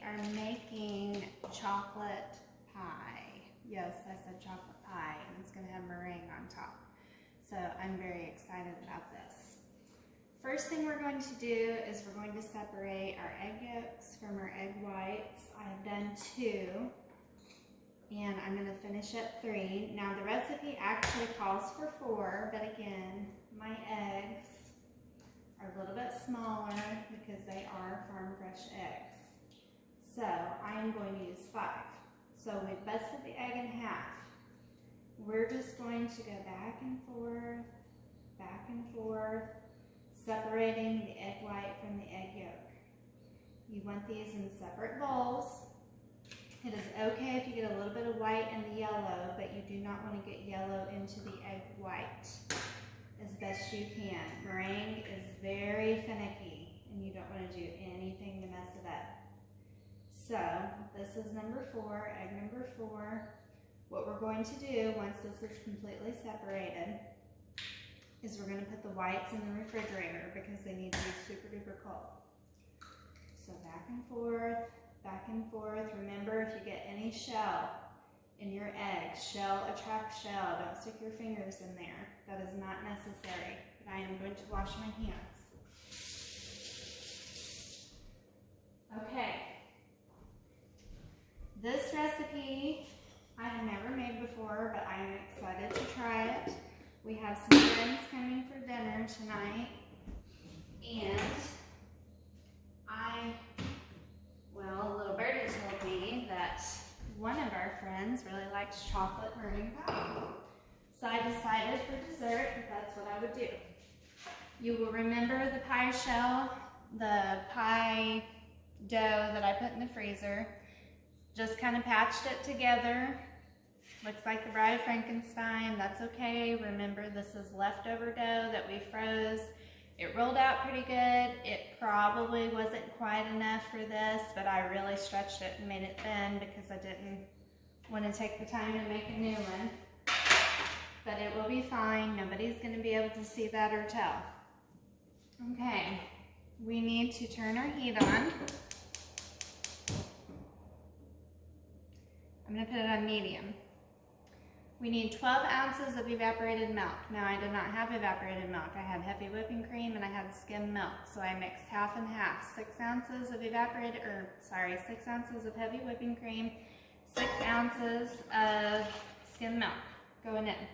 are making chocolate pie. Yes, I said chocolate pie, and it's going to have meringue on top. So I'm very excited about this. First thing we're going to do is we're going to separate our egg yolks from our egg whites. I have done 2, and I'm going to finish at 3. Now the recipe actually calls for 4, but again, my eggs are a little bit smaller because they are farm fresh eggs. So I am going to use 5. So we've busted the egg in half. We're just going to go back and forth, separating the egg white from the egg yolk. You want these in separate bowls. It is okay if you get a little bit of white in the yellow, but you do not want to get yellow into the egg white as best you can. Meringue is very finicky, and you don't want to do anything to mess it up. So this is number 4, egg number 4. What we're going to do once this is completely separated is we're going to put the whites in the refrigerator because they need to be super duper cold. So back and forth, back and forth. Remember, if you get any shell in your eggs, shell attracts shell. Don't stick your fingers in there. That is not necessary. But I am going to wash my hands. Okay. This recipe I have never made before, but I am excited to try it. We have some friends coming for dinner tonight, and little birdie told me that one of our friends really likes chocolate meringue pie. So I decided for dessert that that's what I would do. You will remember the pie shell, the pie dough that I put in the freezer. Just kind of patched it together. Looks like the Bride of Frankenstein. That's okay. Remember, this is leftover dough that we froze. It rolled out pretty good. It probably wasn't quite enough for this, but I really stretched it and made it thin because I didn't want to take the time to make a new one. But it will be fine. Nobody's going to be able to see that or tell. Okay, we need to turn our heat on. I'm going to put it on medium. We need 12 ounces of evaporated milk. Now I did not have evaporated milk. I had heavy whipping cream and I had skim milk. So I mixed half and half. 6 ounces of 6 ounces of heavy whipping cream, 6 ounces of skim milk going in.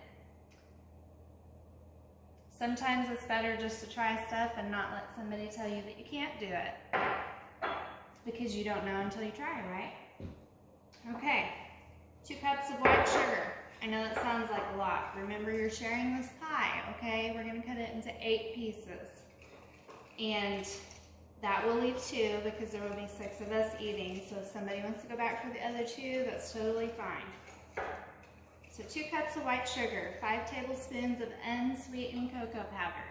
Sometimes it's better just to try stuff and not let somebody tell you that you can't do it, because you don't know until you try, right? Okay, 2 cups of white sugar. I know that sounds like a lot. Remember, you're sharing this pie, okay? We're going to cut it into 8 pieces. And that will leave 2 because there will be 6 of us eating. So if somebody wants to go back for the other 2, that's totally fine. So 2 cups of white sugar, 5 tablespoons of unsweetened cocoa powder.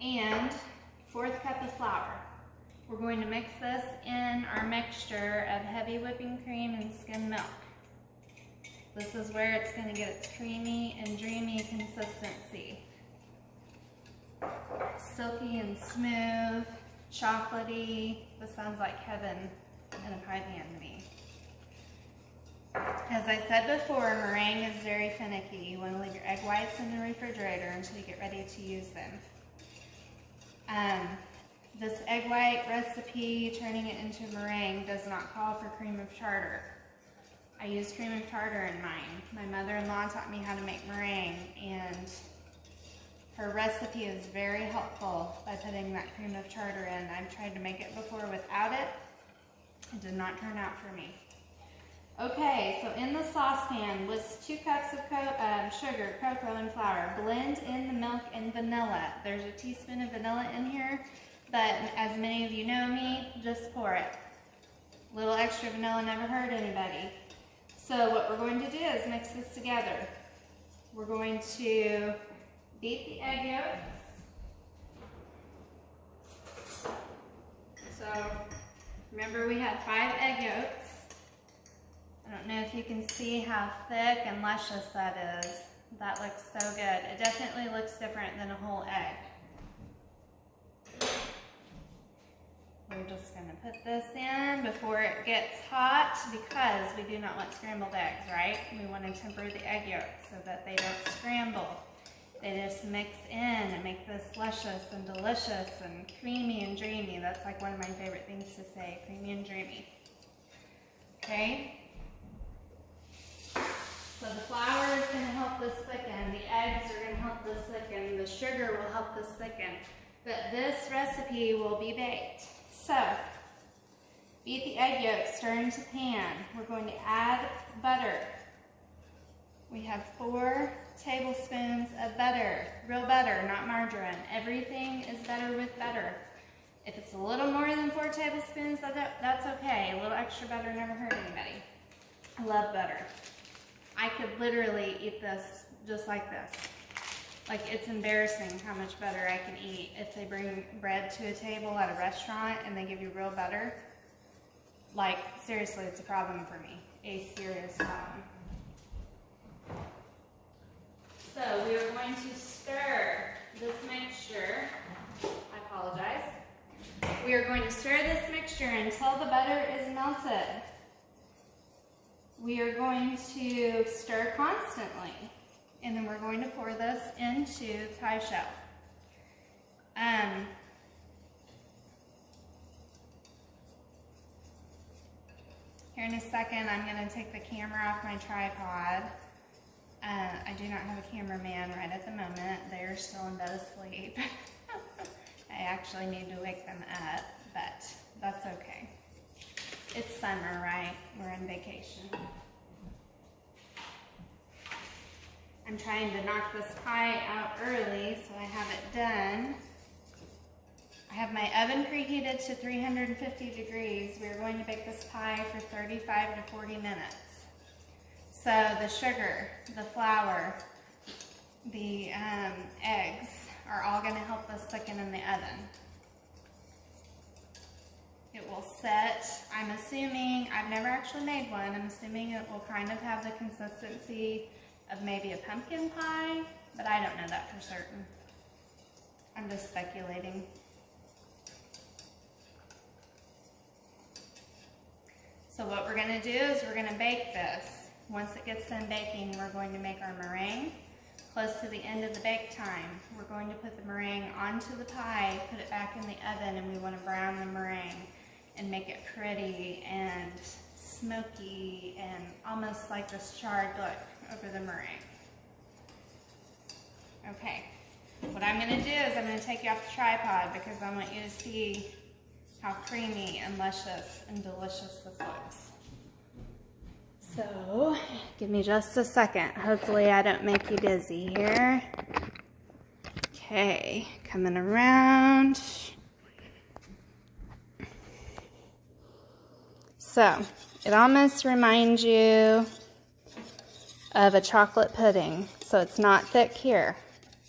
And 1/4 cup of flour. We're going to mix this in our mixture of heavy whipping cream and skim milk. This is where it's going to get its creamy and dreamy consistency. Silky and smooth, chocolatey. This sounds like heaven in a pie pan to me. As I said before, meringue is very finicky. You want to leave your egg whites in the refrigerator until you get ready to use them. This egg white recipe, turning it into meringue, does not call for cream of tartar. I use cream of tartar in mine. My mother-in-law taught me how to make meringue, and her recipe is very helpful by putting that cream of tartar in. I've tried to make it before without it. It did not turn out for me. Okay, so in the saucepan with 2 cups of sugar, cocoa, and flour, blend in the milk and vanilla. There's a teaspoon of vanilla in here, but as many of you know me, just pour it. A little extra vanilla never hurt anybody. So what we're going to do is mix this together. We're going to beat the egg yolks. So remember, we had 5 egg yolks. I don't know if you can see how thick and luscious that is. That looks so good. It definitely looks different than a whole egg. We're just going to put this in before it gets hot because we do not want scrambled eggs, right? We want to temper the egg yolks so that they don't scramble. They just mix in and make this luscious and delicious and creamy and dreamy. That's like one of my favorite things to say, creamy and dreamy. Okay? So the flour is going to help this thicken. The eggs are going to help this thicken. The sugar will help this thicken. But this recipe will be baked. So, beat the egg yolks, stir into pan. We're going to add butter. We have 4 tablespoons of butter, real butter, not margarine. Everything is better with butter. If it's a little more than 4 tablespoons, that's okay. A little extra butter never hurt anybody. I love butter. I could literally eat this just like this. Like, it's embarrassing how much butter I can eat. If they bring bread to a table at a restaurant and they give you real butter, like, seriously, it's a problem for me. A serious problem. So we are going to stir this mixture. I apologize. We are going to stir this mixture until the butter is melted. We are going to stir constantly, and then we're going to pour this into the pie shell. Here in a second, I'm going to take the camera off my tripod. I do not have a cameraman right at the moment. They are still in bed asleep. I actually need to wake them up, but that's okay. It's summer, right? We're on vacation. I'm trying to knock this pie out early so I have it done. I have my oven preheated to 350 degrees. We're going to bake this pie for 35 to 40 minutes. So the sugar, the flour, the eggs are all going to help us thicken in the oven. It will set, I'm assuming, I've never actually made one, I'm assuming it will kind of have the consistency of maybe a pumpkin pie, but I don't know that for certain. I'm just speculating. So what we're going to do is we're going to bake this. Once it gets done baking, we're going to make our meringue. Close to the end of the bake time, we're going to put the meringue onto the pie, put it back in the oven, and we want to brown the meringue and make it pretty and smoky and almost like this charred look over the meringue. Okay, what I'm going to do is I'm going to take you off the tripod because I want you to see how creamy and luscious and delicious this looks. So, give me just a second. Hopefully I don't make you dizzy here. Okay, coming around. So, it almost reminds you of a chocolate pudding. So it's not thick here.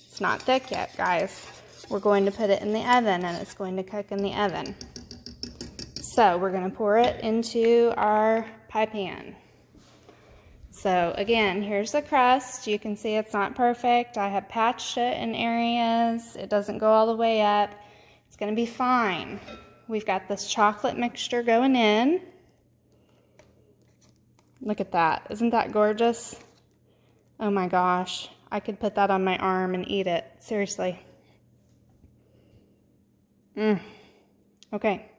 It's not thick yet, guys. We're going to put it in the oven and it's going to cook in the oven. So we're going to pour it into our pie pan. So again, here's the crust. You can see it's not perfect. I have patched it in areas. It doesn't go all the way up. It's going to be fine. We've got this chocolate mixture going in. Look at that. Isn't that gorgeous? Oh my gosh. I could put that on my arm and eat it. Seriously. Okay.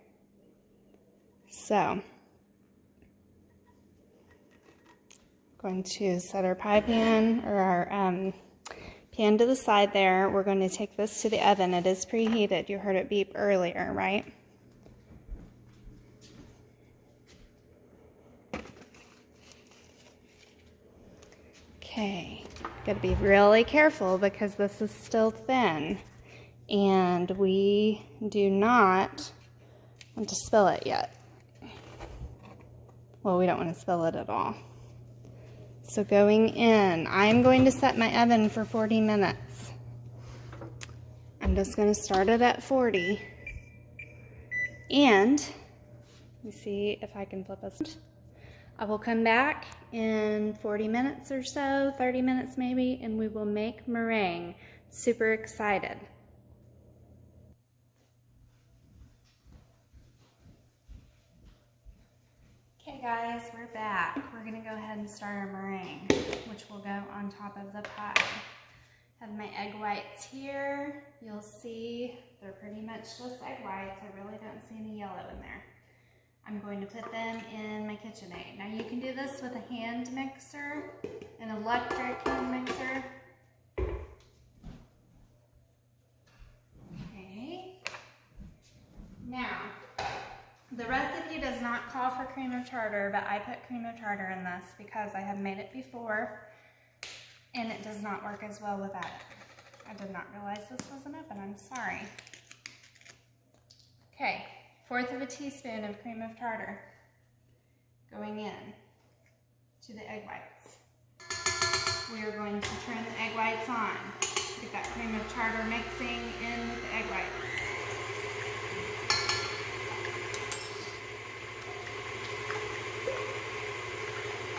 So, going to set our pie pan or our pan to the side there. We're going to take this to the oven. It is preheated. You heard it beep earlier, right? Okay, got to be really careful because this is still thin and we do not want to spill it yet. Well, we don't want to spill it at all. So going in, I'm going to set my oven for 40 minutes. I'm just going to start it at 40. And, let me see if I can flip this. I will come back in 40 minutes or so, 30 minutes maybe, and we will make meringue. Super excited. Guys, we're back. We're gonna go ahead and start our meringue, which will go on top of the pie. I have my egg whites here. You'll see they're pretty much just egg whites. I really don't see any yellow in there. I'm going to put them in my KitchenAid. Now you can do this with a hand mixer, an electric hand mixer. Okay. Now, the recipe does not call for cream of tartar, but I put cream of tartar in this because I have made it before and it does not work as well without it. I did not realize this wasn't open, I'm sorry. Okay, 1/4 of a teaspoon of cream of tartar going in to the egg whites. We are going to turn the egg whites on. Get that cream of tartar mixing in with the egg whites.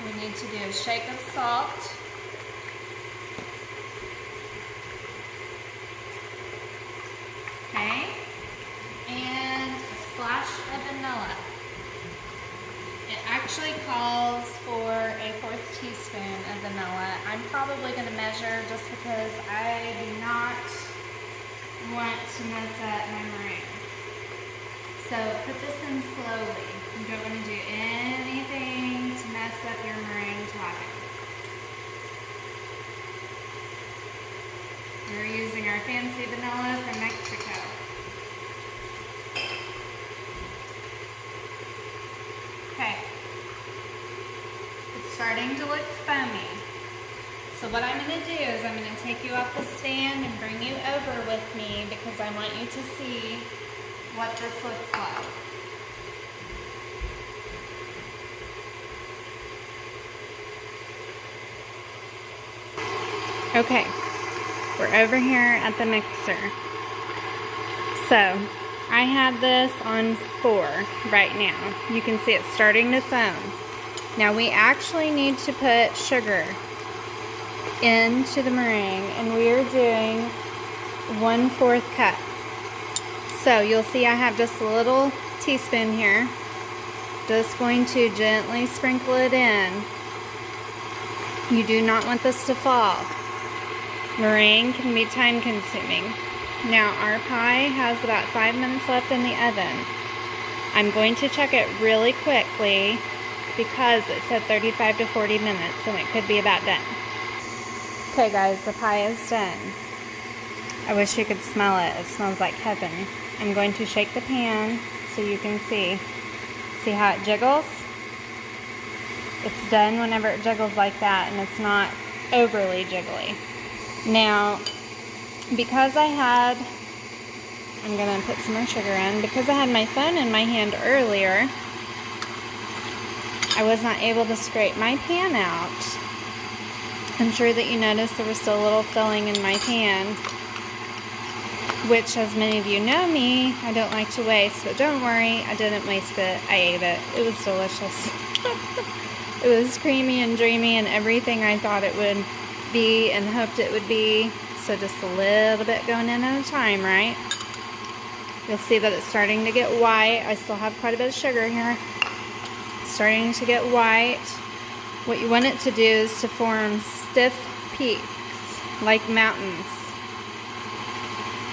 We need to do a shake of salt. Okay, and a splash of vanilla. It actually calls for a 1/4 teaspoon of vanilla. I'm probably going to measure just because I do not want to mess up my meringue. So put this in slowly. You don't want to do anything to mess up your meringue topping. We're using our fancy vanilla from Mexico. Okay. It's starting to look foamy. So what I'm going to do is I'm going to take you off the stand and bring you over with me because I want you to see what this looks like. Okay, we're over here at the mixer. So, I have this on 4 right now. You can see it's starting to foam. Now we actually need to put sugar into the meringue, and we are doing 1/4 cup. So you'll see I have just a little teaspoon here. Just going to gently sprinkle it in. You do not want this to fall. Meringue can be time consuming. Now our pie has about 5 minutes left in the oven. I'm going to check it really quickly because it said 35 to 40 minutes and it could be about done. Okay guys, the pie is done. I wish you could smell it. It smells like heaven. I'm going to shake the pan so you can see. See how it jiggles? It's done whenever it jiggles like that and it's not overly jiggly. Now, because I'm going to put some more sugar in, because I had my phone in my hand earlier, I was not able to scrape my pan out. I'm sure that you noticed there was still a little filling in my pan, which, as many of you know me, I don't like to waste, but don't worry, I didn't waste it. I ate it. It was delicious. It was creamy and dreamy and everything I thought it would be and hoped it would be. So just a little bit going in at a time, right? You'll see that it's starting to get white. I still have quite a bit of sugar here. It's starting to get white. What you want it to do is to form stiff peaks, like mountains.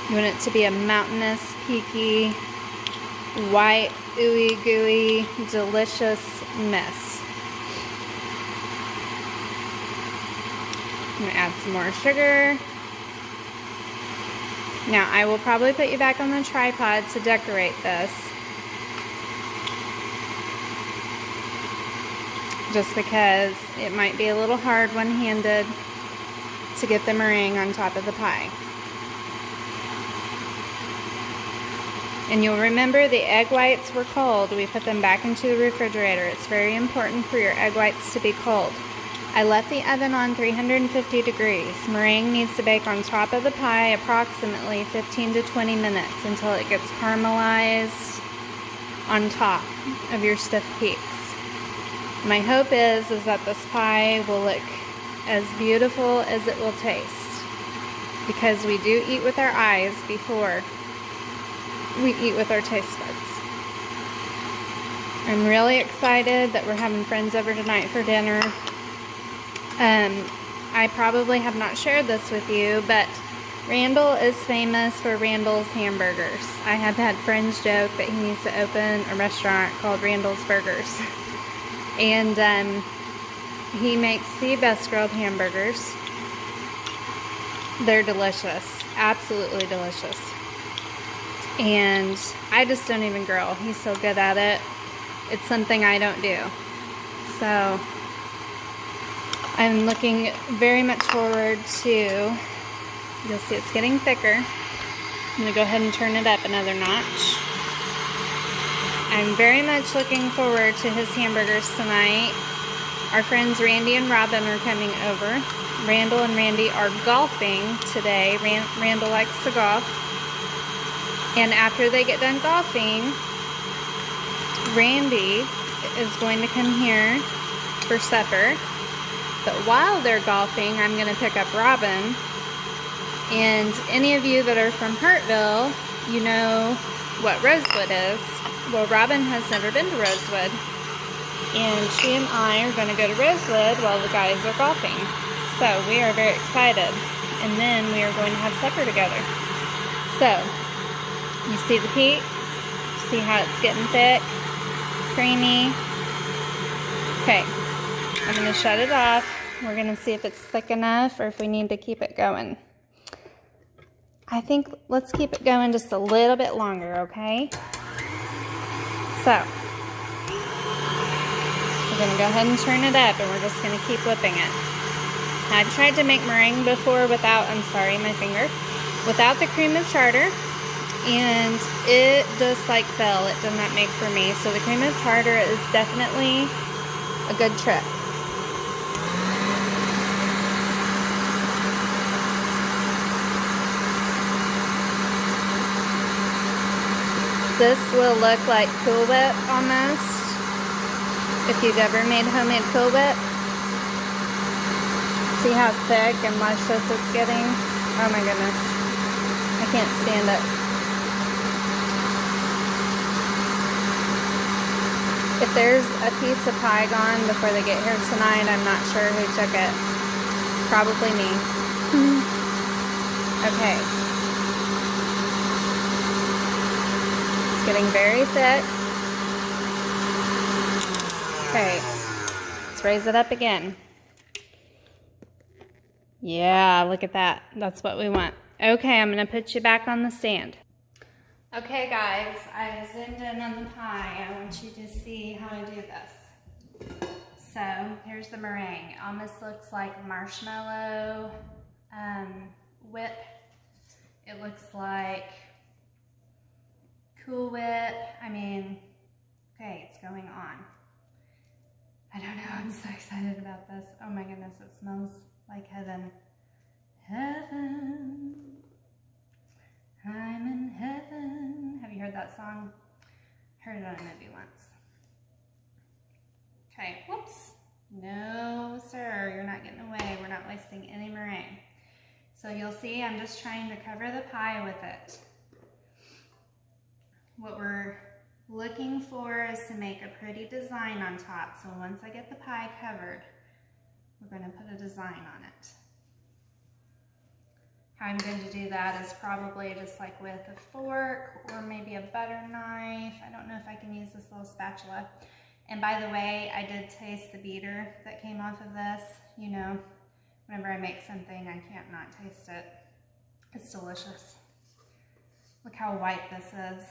You want it to be a mountainous, peaky, white, ooey gooey, delicious mess. I'm going to add some more sugar. Now, I will probably put you back on the tripod to decorate this. Just because it might be a little hard one-handed to get the meringue on top of the pie. And you'll remember the egg whites were cold. We put them back into the refrigerator. It's very important for your egg whites to be cold. I left the oven on 350 degrees. Meringue needs to bake on top of the pie approximately 15 to 20 minutes until it gets caramelized on top of your stiff peaks. My hope is that this pie will look as beautiful as it will taste, because we do eat with our eyes before we eat with our taste buds. I'm really excited that we're having friends over tonight for dinner. I probably have not shared this with you, but Randall is famous for Randall's hamburgers. I have had friends joke that he needs to open a restaurant called Randall's Burgers. And he makes the best grilled hamburgers. They're delicious, absolutely delicious. And I just don't even grill. He's so good at it. It's something I don't do. So I'm looking very much forward to, you'll see it's getting thicker. I'm gonna go ahead and turn it up another notch. I'm very much looking forward to his hamburgers tonight. Our friends Randy and Robin are coming over. Randall and Randy are golfing today. Randall likes to golf. And after they get done golfing, Randy is going to come here for supper. But while they're golfing, I'm going to pick up Robin. And any of you that are from Hartville, you know what Rosewood is. Well, Robin has never been to Rosewood. And she and I are going to go to Rosewood while the guys are golfing. So we are very excited. And then we are going to have supper together. So, you see the peaks? See how it's getting thick? Creamy? Okay, I'm going to shut it off. We're going to see if it's thick enough or if we need to keep it going. I think let's keep it going just a little bit longer, okay? So, we're going to go ahead and turn it up and we're just going to keep whipping it. I've tried to make meringue before without, I'm sorry, my finger, without the cream of tartar, and it just like fell. It did not make for me. So the cream of tartar is definitely a good trick. This will look like Cool Whip almost, if you've ever made homemade Cool Whip. See how thick and luscious it's getting? Oh my goodness. I can't stand it. If there's a piece of pie gone before they get here tonight, I'm not sure who took it. Probably me. Okay. It's getting very thick. Okay. Let's raise it up again. Yeah, look at that. That's what we want. Okay, I'm going to put you back on the stand. Okay, guys, I zoomed in on the pie. I want you to see how I do this. So, here's the meringue. Almost looks like marshmallow whip. It looks like Cool Whip. I mean, okay, it's going on. I don't know, I'm so excited about this. Oh my goodness, it smells like heaven. Heaven, I'm in heaven. Have you heard that song? Heard it on a movie once. Okay, whoops. No, sir, you're not getting away. We're not wasting any meringue. So you'll see I'm just trying to cover the pie with it. What we're looking for is to make a pretty design on top. So once I get the pie covered, we're going to put a design on it. How I'm going to do that is probably just like with a fork or maybe a butter knife. I don't know if I can use this little spatula. And by the way, I did taste the beater that came off of this. You know, whenever I make something, I can't not taste it. It's delicious. Look how white this is.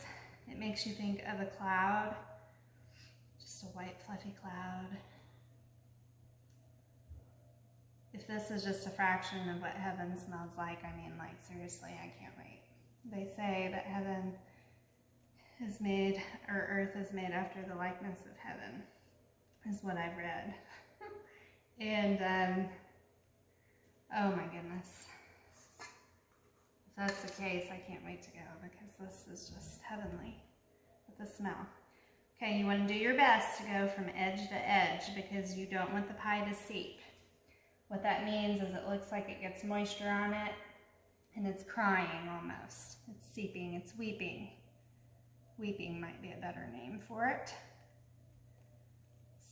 It makes you think of a cloud. Just a white fluffy cloud. If this is just a fraction of what heaven smells like, I mean, like, seriously, I can't wait. They say that heaven is made, or earth is made after the likeness of heaven, is what I've read. And, oh my goodness. If that's the case, I can't wait to go, because this is just heavenly with the smell. Okay, you want to do your best to go from edge to edge, because you don't want the pie to seep. What that means is it looks like it gets moisture on it, and it's crying almost. It's seeping, it's weeping. Weeping might be a better name for it.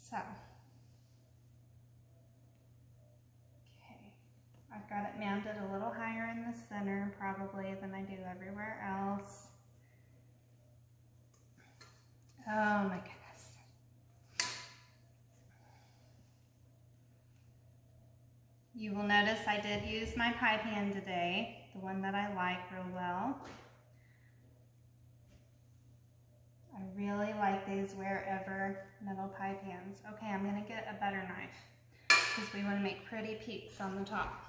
So, okay, I've got it mounted a little higher in the center probably than I do everywhere else. Oh my goodness. You will notice I did use my pie pan today, the one that I like real well. I really like these wherever metal pie pans. Okay, I'm gonna get a butter knife because we want to make pretty peaks on the top.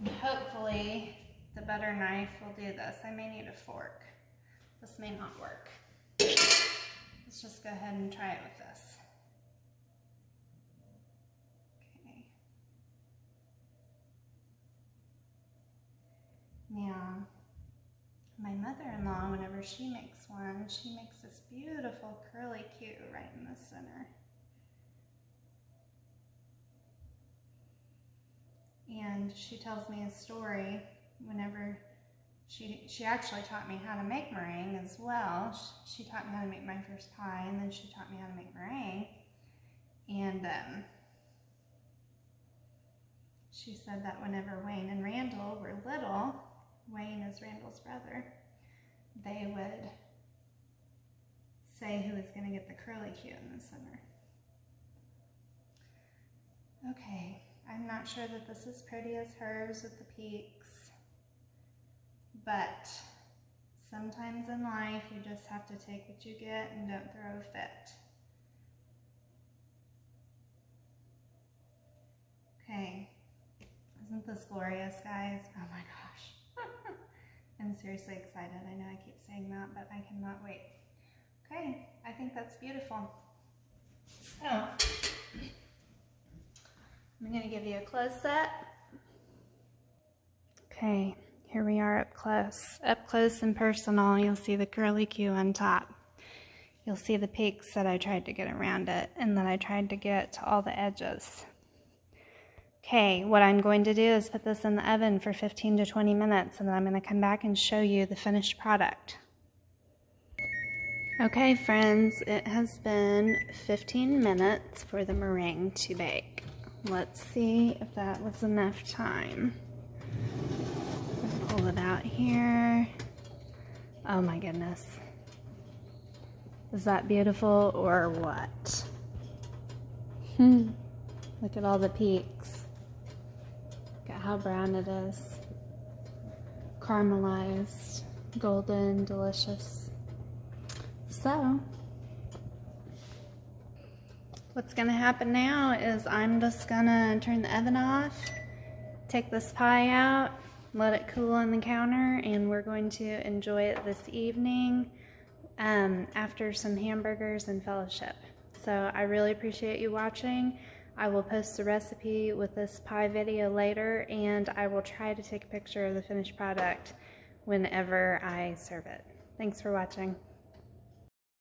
And hopefully the butter knife will do this. I may need a fork. This may not work. Let's just go ahead and try it with this. Okay. Now, my mother-in-law, whenever she makes one, she makes this beautiful curly Q right in the center. And she tells me a story whenever she actually taught me how to make meringue as well. She taught me how to make my first pie, and then she taught me how to make meringue. And she said that whenever Wayne and Randall were little, Wayne is Randall's brother, they would say who was going to get the curly Q in the center. Okay, I'm not sure that this is pretty as hers with the peaks, but sometimes in life you just have to take what you get and don't throw a fit. Okay, isn't this glorious, guys? Oh my gosh. I'm seriously excited. I know I keep saying that, but I cannot wait. Okay, I think that's beautiful. So, I'm going to give you a close set. Okay, here we are up close and personal. You'll see the curly Q on top. You'll see the peaks that I tried to get around it and that I tried to get to all the edges. Okay, what I'm going to do is put this in the oven for 15 to 20 minutes, and then I'm going to come back and show you the finished product. Okay, friends, it has been 15 minutes for the meringue to bake. Let's see if that was enough time. Pull it out here. Oh my goodness. Is that beautiful or what? Look at all the peaks. Look at how brown it is. Caramelized, golden, delicious. So, what's gonna happen now is I'm just gonna turn the oven off, take this pie out, let it cool on the counter, and we're going to enjoy it this evening after some hamburgers and fellowship. So I really appreciate you watching. I will post the recipe with this pie video later, and I will try to take a picture of the finished product whenever I serve it. Thanks for watching.